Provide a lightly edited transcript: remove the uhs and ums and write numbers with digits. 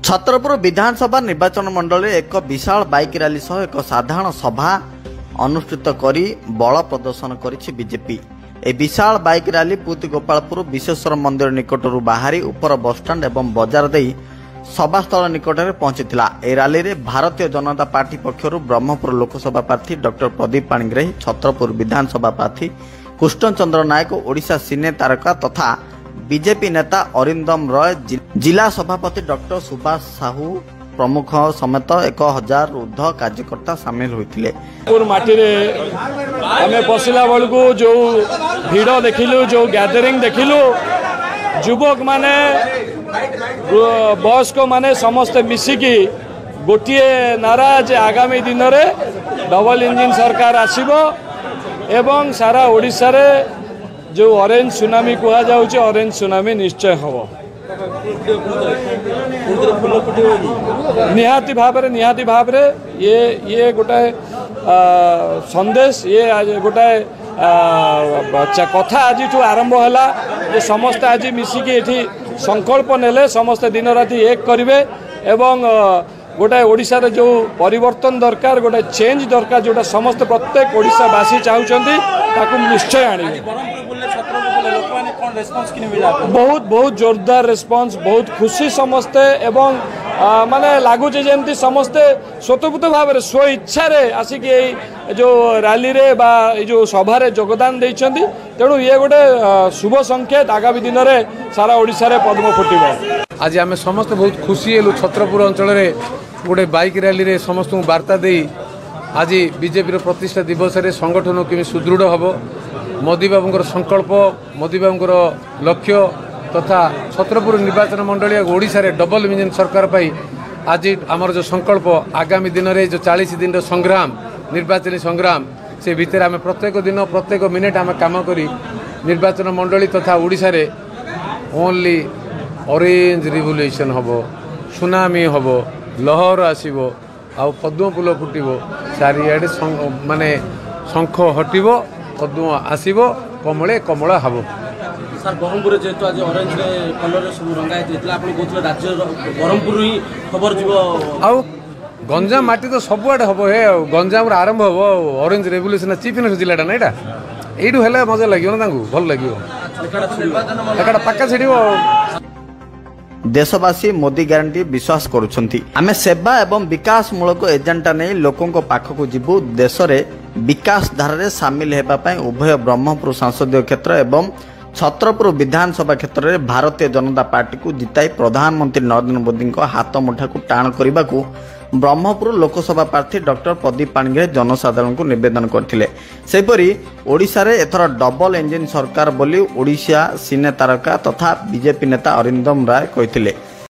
छत्रपुर विधानसभा निर्वाचन मंडल एक विशाल bike rally सह एक साधारण सभा अनुष्ठित करी बल प्रदर्शन करिछि बीजेपी। ए विशाल बाइक रैली पूत गोपालपुर विश्वेश्वर मंदिर निकटरू बाहरी उपर बसस्टाण्ड एवं बजार देई सभास्थल निकट में पहुंचीला। ए रैली रे भारतीय जनता पार्टी पक्षरु ब्रह्मपुर लोकसभा प्रार्थी डॉक्टर प्रदीप पाणिग्राही, छत्रपुर विधानसभा प्रार्थी कृष्ण चंद्र नायक, ओडिशा सिने तारका तथा बीजेपी नेता अरिंदम रॉय, जिला सभापति डॉक्टर सुभाष साहू प्रमुख समेत 1000 ऊर्ध कार्यकर्ता सामिल होते। माटी आम पशिला बेलू जो भिड़ देखिलु, जो गैदरिंग देखिलु, युवक माने वयस्क माने समस्ते मिसिकी गोटे नारा जे आगामी दिन में डबल इंजिन सरकार आसीबो एवं सारा ओडिशा रे जो ऑरेंज सुनामी कहा जाउछि ऑरेंज सुनामी निश्चय हम निहाती भाव रे ये गोटे संदेश, ये गोटे कथा आज आरंभ है। ये समस्त आज मिसिकी एठी संकल्प नेले समस्त दिन राति एक करिवे एवं गोटे ओडिशा रे जो परिवर्तन दरकार, गोटे चेंज दरकार, जोटा समस्त प्रत्येक ओडिशावासी चाहूचंती ताकू निश्चय आनिबे। बहुत बहुत जोरदार रेस्पॉन्स, बहुत खुशी समस्ते एवं माने लगुच जमी समस्ते स्वतंत्र भाव में स्व इच्छा आसिक जो रैली रे बा जो सभा योगदान देइछंती। तेणु ये गोटे शुभ संकेत आगामी दिन में सारा ओडिशा रे पद्म फुटिबो। आज आम समस्त बहुत खुशी हेलु। छत्रपुर अंचल रे गोटे बाइक रैली रे समस्त वार्ता दे आज बीजेपी प्रतिष्ठा दिवस रे संगठन केमी सुदृढ़ हबो, मोदी बाबूंकर संकल्प, मोदी बाबूंकर लक्ष्य तथा छत्रपुर निर्वाचन मंडल ओडिशा रे डबल इंजिन सरकार पाई आज आमर जो संकल्प आगामी दिन में जो 40 दिन संग्राम निर्वाचनी संग्राम से भितर आम प्रत्येक दिन प्रत्येक मिनिट आम काम करी निर्वाचन मंडली तथा ओडिशा रे ओनली ऑरेंज रिवोल्यूशन हबो, सुनामी हबो, लहर आसीबो, आ पद्म फूल फुटिबो, चारिआडे माने शंख हटिबो, पद्म आसीबो, कमले कमला हबो। सर ब्रह्मपुर जेहेतु आज ऑरेंज कलर सब रंगा होता आप कहते राज्य ब्रह्मपुर ही खबर जीव आउ गंजाम माटी तो सबुआडे हम हे गंजाम आरंभ हम ऑरेंज रेवोल्यूशन चीफ मिनिस्टर जिलाटा ना यहाँ यू है मजा लगे ना भल लगे पक्का छेड़। देशवासी मोदी ग्यारंटी विश्वास करुछंती। आमे सेवा एवं विकास मूलक एजेंडा नहीं लोकों पाखक जीवु। देश रे विकास धारा रे शामिल हेबा पई उभय ब्रह्मपुर संसदीय क्षेत्र एवं छत्रपुर विधानसभा क्षेत्र में भारतीय जनता पार्टी को जिताई प्रधानमंत्री नरेंद्र मोदी हाथ मुठा को टाण करने को ब्रह्मपुर लोकसभा प्रार्थी डॉक्टर प्रदीप पाणिग्राही जनसाधारण को निवेदन करथिले। सेपरी ओडिशा रे एथर डबल इंजिन सरकार बोली ओडिशा सिने तारका तथा बीजेपी नेता अरिंदम राय कहिथिले।